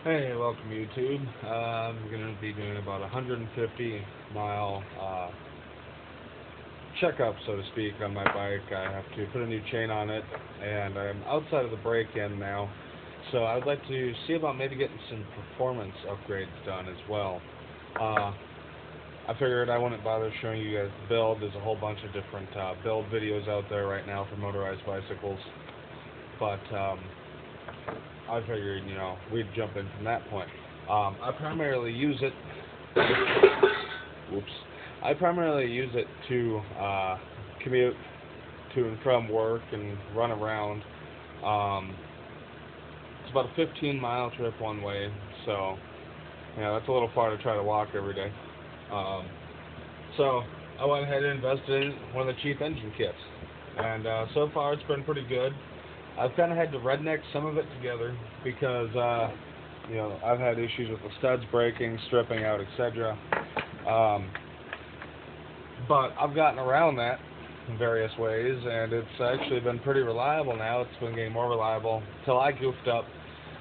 Hey, welcome YouTube. I'm going to be doing about 150-mile checkup, so to speak, on my bike. I have to put a new chain on it, and I'm outside of the break-in now. So I'd like to see about maybe getting some performance upgrades done as well. Uh, I figured I wouldn't bother showing you guys the build. There's a whole bunch of different build videos out there right now for motorized bicycles, but I figured, we'd jump in from that point. I primarily use it. Whoops. I primarily use it to commute to and from work and run around. Um, it's about a 15-mile trip one way, so that's a little far to try to walk every day. Um, so I went ahead and invested in one of the cheap engine kits, and so far it's been pretty good. I've kind of had to redneck some of it together because I've had issues with the studs breaking, stripping out, etc. Um, but I've gotten around that in various ways, and it's actually been pretty reliable now. It's been getting more reliable till I goofed up.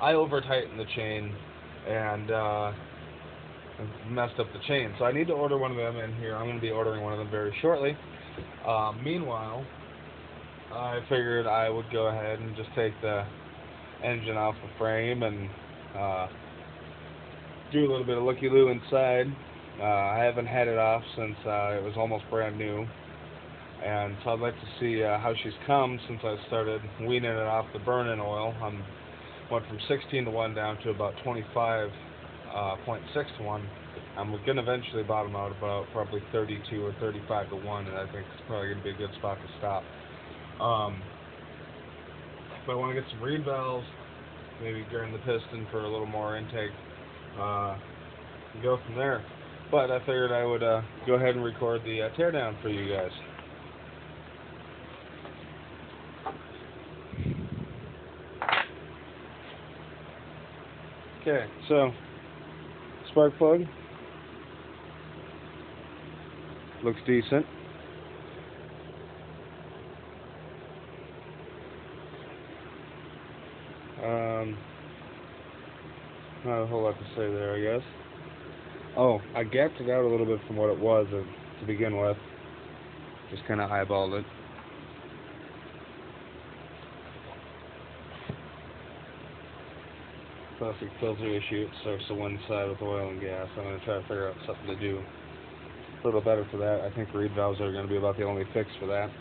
I over tightened the chain and messed up the chain, so I need to order one of them in here. I'm going to be ordering one of them very shortly. Meanwhile, I figured I would go ahead and just take the engine off the frame and do a little bit of looky-loo inside. I haven't had it off since it was almost brand new, and so I'd like to see how she's come since I started weaning it off the burn-in oil. I went from 16 to 1 down to about 25.6 to 1. I'm going to eventually bottom out about probably 32 or 35 to 1, and I think it's probably going to be a good spot to stop. But I want to get some reed valves, maybe turn the piston for a little more intake, and go from there. But I figured I would go ahead and record the teardown for you guys. Okay, so spark plug looks decent. Not a whole lot to say there, I guess. Oh, I gapped it out a little bit from what it was to begin with. Just kind of eyeballed it. Plastic filter issue. It starts to one side with oil and gas. I'm going to try to figure out something to do a little better for that. I think reed valves are going to be about the only fix for that.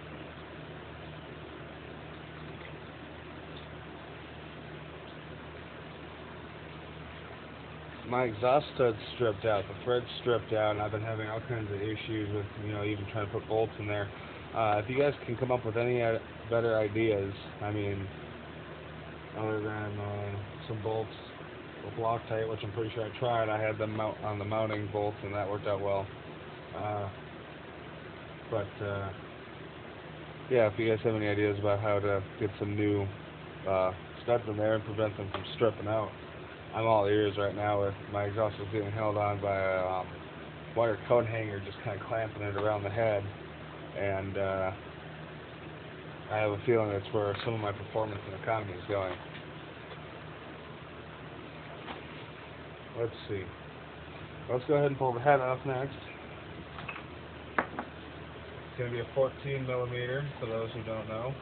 My exhaust stud's stripped out, the thread's stripped out, and I've been having all kinds of issues with, even trying to put bolts in there. If you guys can come up with any better ideas, other than some bolts with Loctite, which I'm pretty sure I tried. I had them mount on the mounting bolts, and that worked out well. But yeah, if you guys have any ideas about how to get some new studs in there and prevent them from stripping out, I'm all ears right now. With my exhaust is getting held on by a wire coat hanger, just kind of clamping it around the head, and I have a feeling that's where some of my performance and economy is going. Let's see. Let's go ahead and pull the head off next. It's going to be a 14 millimeter for those who don't know.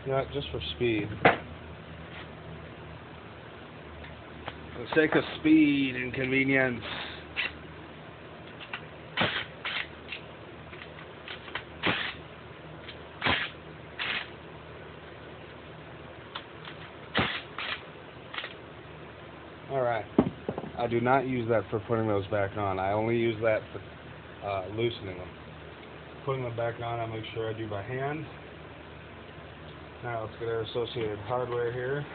Not just for speed. For the sake of speed and convenience. Alright. I do not use that for putting those back on. I only use that for loosening them. Putting them back on, I make sure I do by hand. Now let's get our associated hardware here.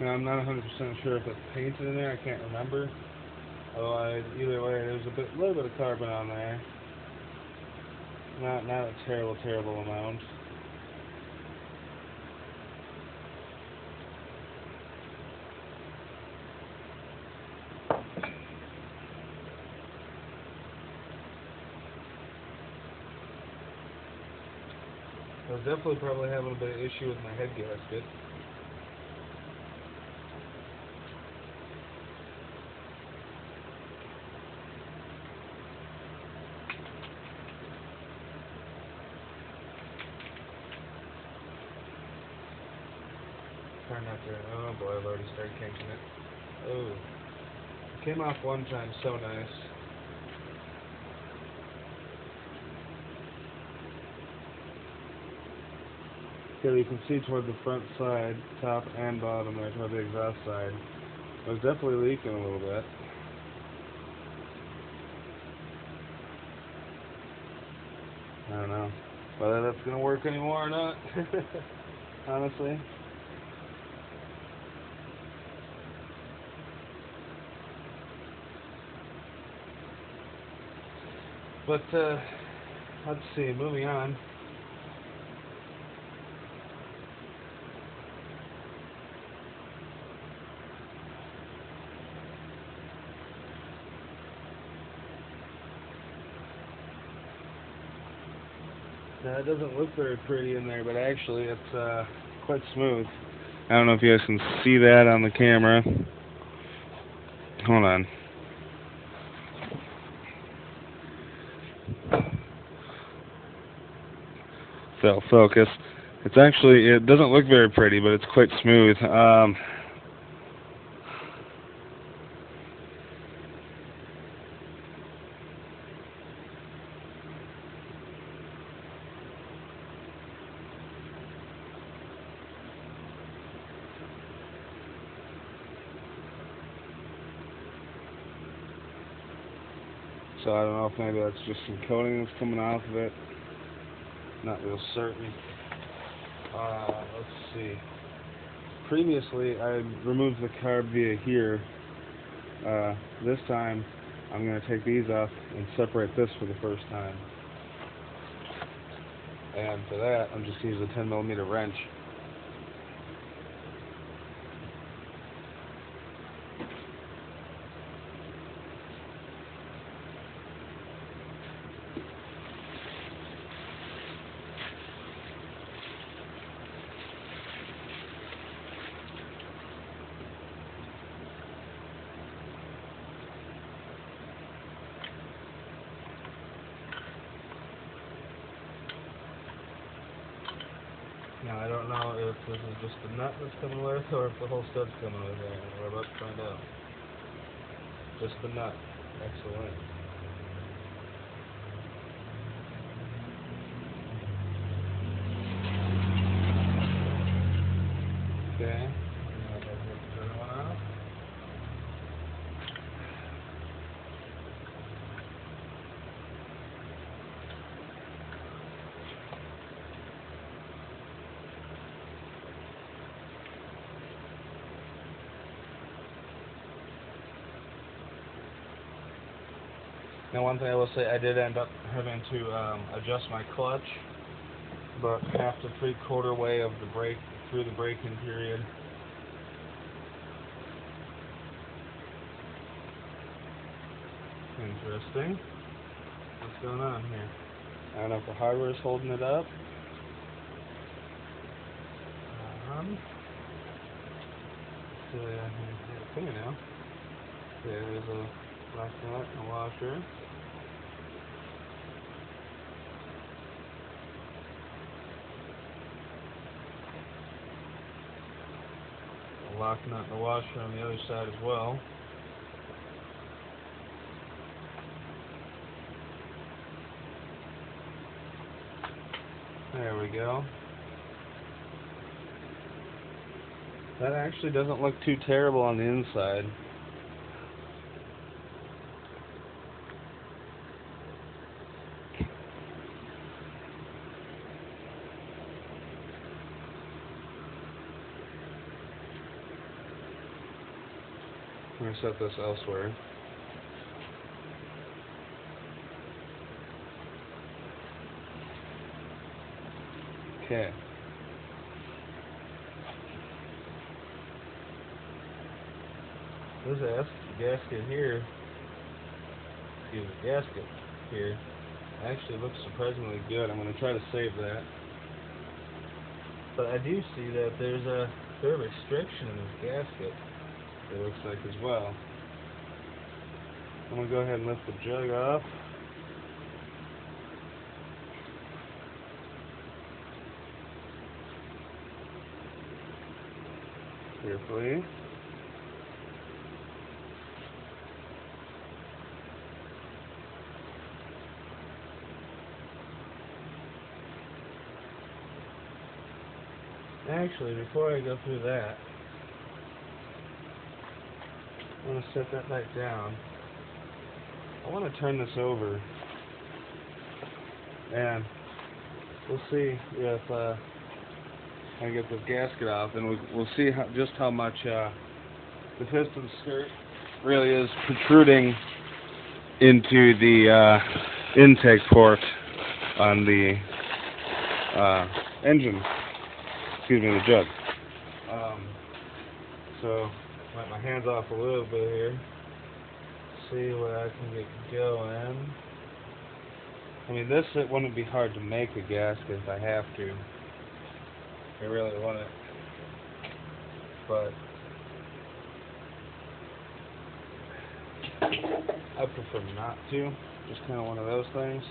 Now, I'm not 100% sure if it's painted in there. I can't remember. Otherwise, either way, there's a little bit of carbon on there. Not a terrible amount. I was definitely probably having a bit of issue with my head gasket. Try not to. Oh boy, I've already started kinking it. Oh. It came off one time, so nice. Okay, you can see toward the front side, top and bottom there, toward the exhaust side. It was definitely leaking a little bit. I don't know whether that's going to work anymore or not, honestly. But, let's see, moving on. It doesn't look very pretty in there, but actually it's quite smooth. I don't know if you guys can see that on the camera. Hold on. So focus. It's actually, it doesn't look very pretty, but it's quite smooth. So I don't know if maybe that's just some coating that's coming off of it. Not real certain. Let's see. Previously, I removed the carb via here. This time, I'm going to take these off and separate this for the first time. And for that, I'm just using a 10mm wrench. Now, I don't know if this is just the nut that's coming with or if the whole stud's coming with it. We're about to find out. Just the nut. Excellent. Okay. Turn one off. Now, one thing I will say, I did end up having to adjust my clutch about half to 3/4 way of the brake through the braking period. Interesting. What's going on here? I don't know if the hardware is holding it up. So yeah, okay now. Okay, there's a black nut and a washer. A lock nut and a washer on the other side as well. There we go. That actually doesn't look too terrible on the inside. I'm going to set this elsewhere. Okay. This gasket here, gasket here, actually looks surprisingly good. I'm going to try to save that. But I do see that there's a bit of restriction in this gasket, it looks like, as well. I'm going to go ahead and lift the jug off. Carefully. Actually, before I go through that, I'm going to set that back down. I want to turn this over, and we'll see if I can get this gasket off, and we'll see just how much the piston skirt really is protruding into the intake port on the engine. Excuse me, the jug. So, wipe my hands off a little bit here. See what I can get going. I mean, it wouldn't be hard to make a gasket if I have to. I really want it. But I prefer not to. Just kind of one of those things.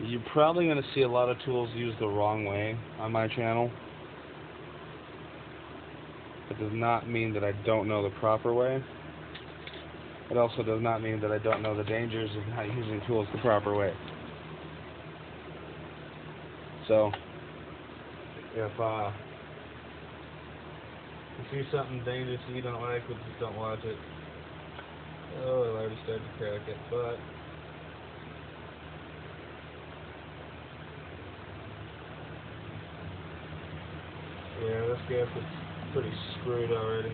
You're probably going to see a lot of tools used the wrong way on my channel. It does not mean that I don't know the proper way. It also does not mean that I don't know the dangers of not using tools the proper way. So, if you see something dangerous that you don't like, just don't watch it. Oh, I already started to crack it, but yeah, this gasket's pretty screwed already.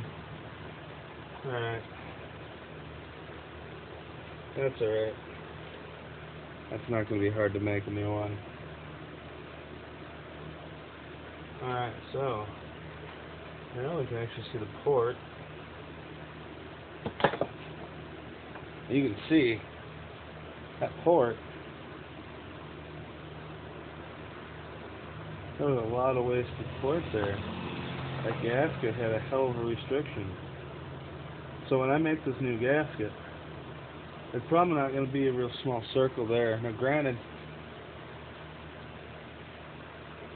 Alright. That's alright. That's not going to be hard to make a new one. Alright, so now we can actually see the port. You can see that port. There was a lot of wasted port there. That gasket had a hell of a restriction. So when I make this new gasket, it's probably not going to be a real small circle there. Now granted,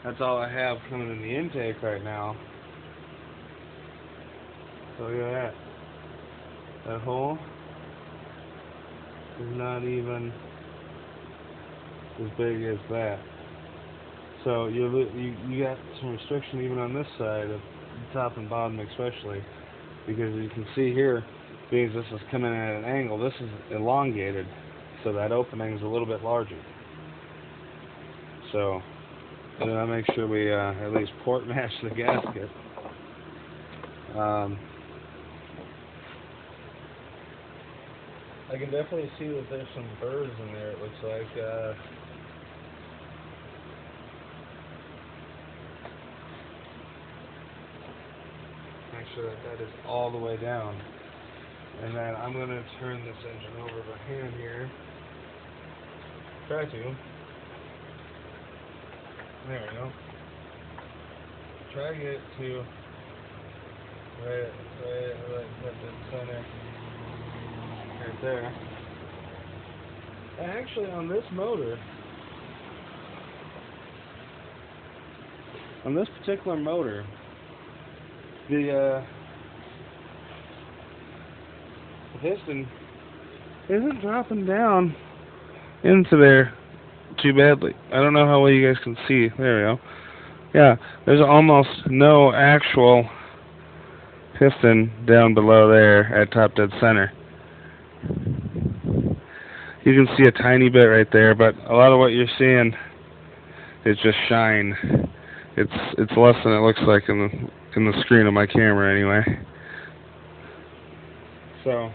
that's all I have coming in the intake right now. So look at that. That hole is not even as big as that. So you got some restriction even on this side, of the top and bottom especially, because you can see here, because this is coming at an angle, this is elongated, so that opening is a little bit larger. So, and then I make sure we at least port match the gasket. I can definitely see that there's some burrs in there, it looks like. Make sure that is all the way down. And then I'm going to turn this engine over by hand here. Try to. There we go. Try to get it to right at the center. Right there. And actually on this motor, on this particular motor, the piston isn't dropping down into there too badly. I don't know how well you guys can see. There we go. Yeah, there's almost no actual piston down below there at top dead center. You can see a tiny bit right there, but a lot of what you're seeing is just shine. It's less than it looks like in the screen of my camera anyway. So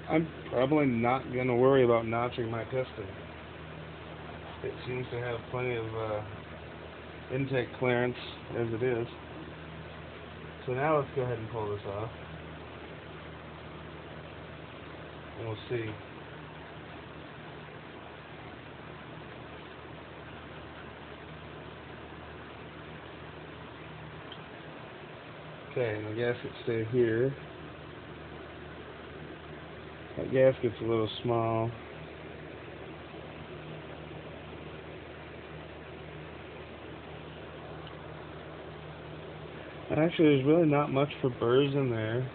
I'm probably not gonna worry about notching my piston. It seems to have plenty of intake clearance as it is. So now let's go ahead and pull this off, and we'll see. Okay, and the gaskets stay here. That gasket's a little small. Actually, there's really not much for burrs in there.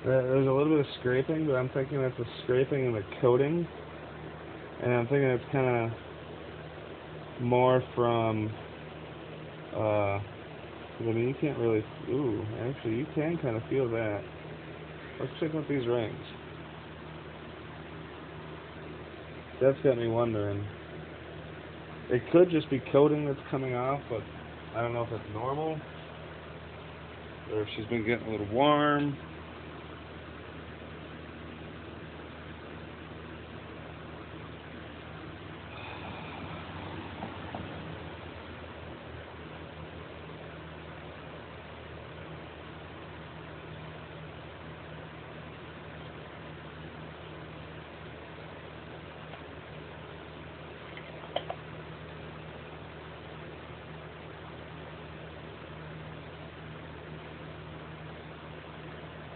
There's a little bit of scraping, but I'm thinking that's a scraping in the coating. And I'm thinking it's kind of more from, I mean, you can't really, ooh, actually, you can kind of feel that. Let's check out these rings. That's got me wondering. It could just be coating that's coming off, but I don't know if it's normal, or if she's been getting a little warm.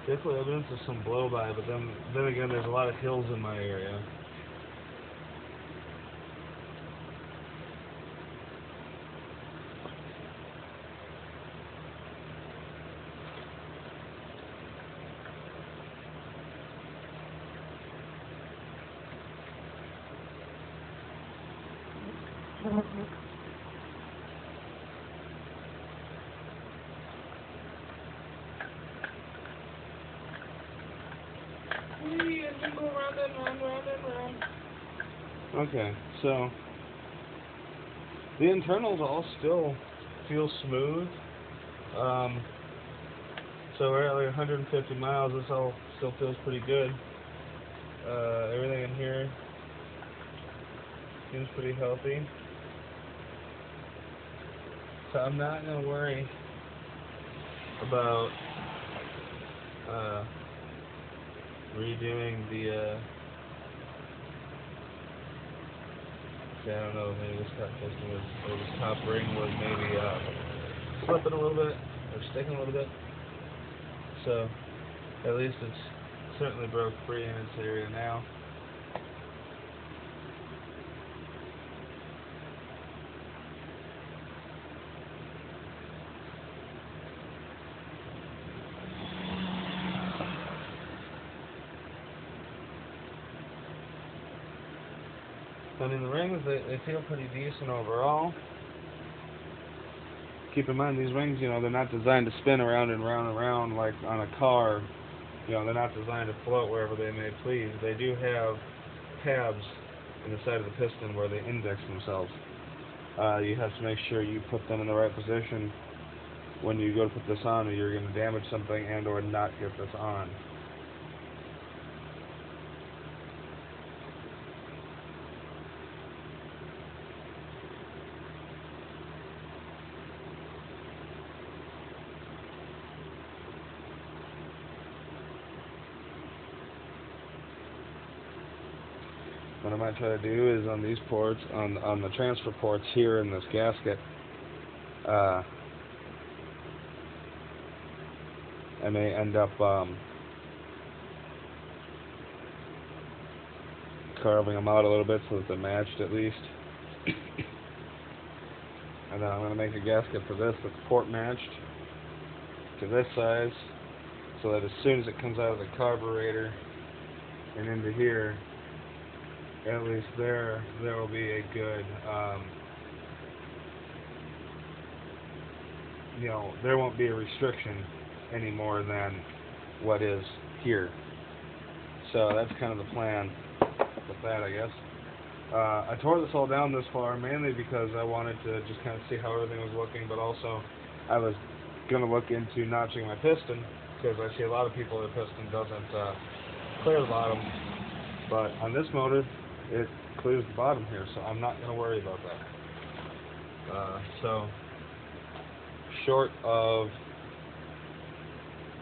Definitely evidence of some blow by, but then again, there's a lot of hills in my area. Okay, so the internals all still feel smooth. So we're at like 150 miles. This all still feels pretty good. Everything in here seems pretty healthy. So I'm not gonna worry about redoing the. I don't know. Maybe this top piston was, or this top ring was maybe slipping a little bit or sticking a little bit. So at least it's certainly broke free in its area now. I mean, the rings, they feel pretty decent overall. Keep in mind, these rings, you know, they're not designed to spin around and round and round like on a car. You know, they're not designed to float wherever they may please. They do have tabs in the side of the piston where they index themselves. You have to make sure you put them in the right position when you go to put this on, or you're going to damage something and or not get this on. What I might try to do is on these ports, on the transfer ports here in this gasket, I may end up carving them out a little bit so that they're matched at least. And then I'm going to make a gasket for this that's port matched to this size, so that as soon as it comes out of the carburetor and into here, at least there will be a good, you know, there won't be a restriction any more than what is here. So that's kind of the plan with that, I guess. I tore this all down this far mainly because I wanted to just kind of see how everything was looking, but also I was going to look into notching my piston because I see a lot of people their piston doesn't clear the bottom, but on this motor it clears the bottom here, so I'm not going to worry about that. So short of,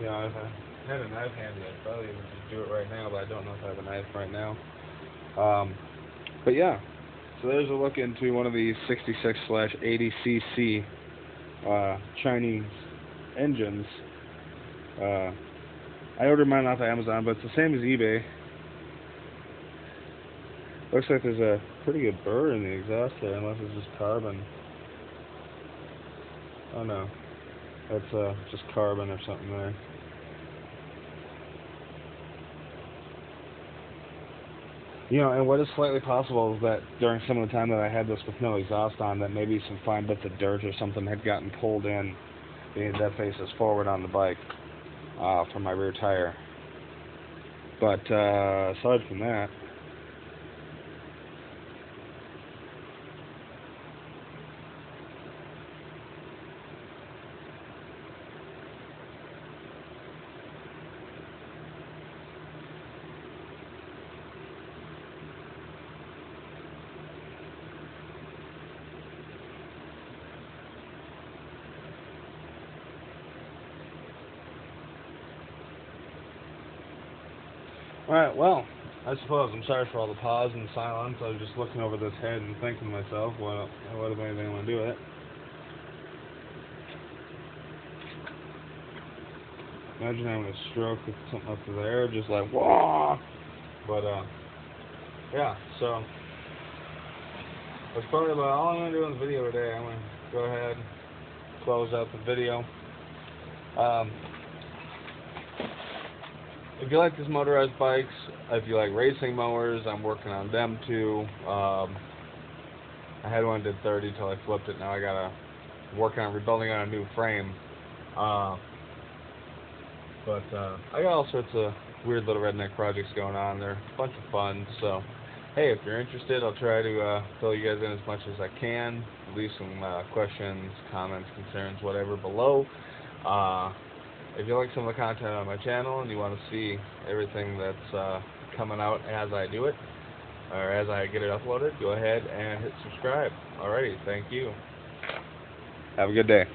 you know, if I had a knife handy, I'd probably even just do it right now, but I don't know if I have a knife right now. But yeah, so there's a look into one of these 66/80cc Chinese engines. I ordered mine off of Amazon, but it's the same as eBay. Looks like there's a pretty good burr in the exhaust there, unless it's just carbon. Oh no, that's just carbon or something there. You know, and what is slightly possible is that during some of the time that I had this with no exhaust on, that maybe some fine bits of dirt or something had gotten pulled in, being that faces forward on the bike from my rear tire. But aside from that, alright, well, I suppose I'm sorry for all the pause and silence. I was just looking over this head and thinking to myself, well, what if anything want to do with it? Imagine having a stroke with something up to there, just like, whoa! But, yeah, so that's probably about all I'm going to do in the video today. I'm going to go ahead and close out the video. If you like these motorized bikes, if you like racing mowers, I'm working on them too. I had one did 30 till I flipped it. Now I gotta work on rebuilding on a new frame. But I got all sorts of weird little redneck projects going on. They're a bunch of fun. So, hey, if you're interested, I'll try to fill you guys in as much as I can. Leave some questions, comments, concerns, whatever below. If you like some of the content on my channel and you want to see everything that's coming out as I do it, or as I get it uploaded, go ahead and hit subscribe. Alrighty, thank you. Have a good day.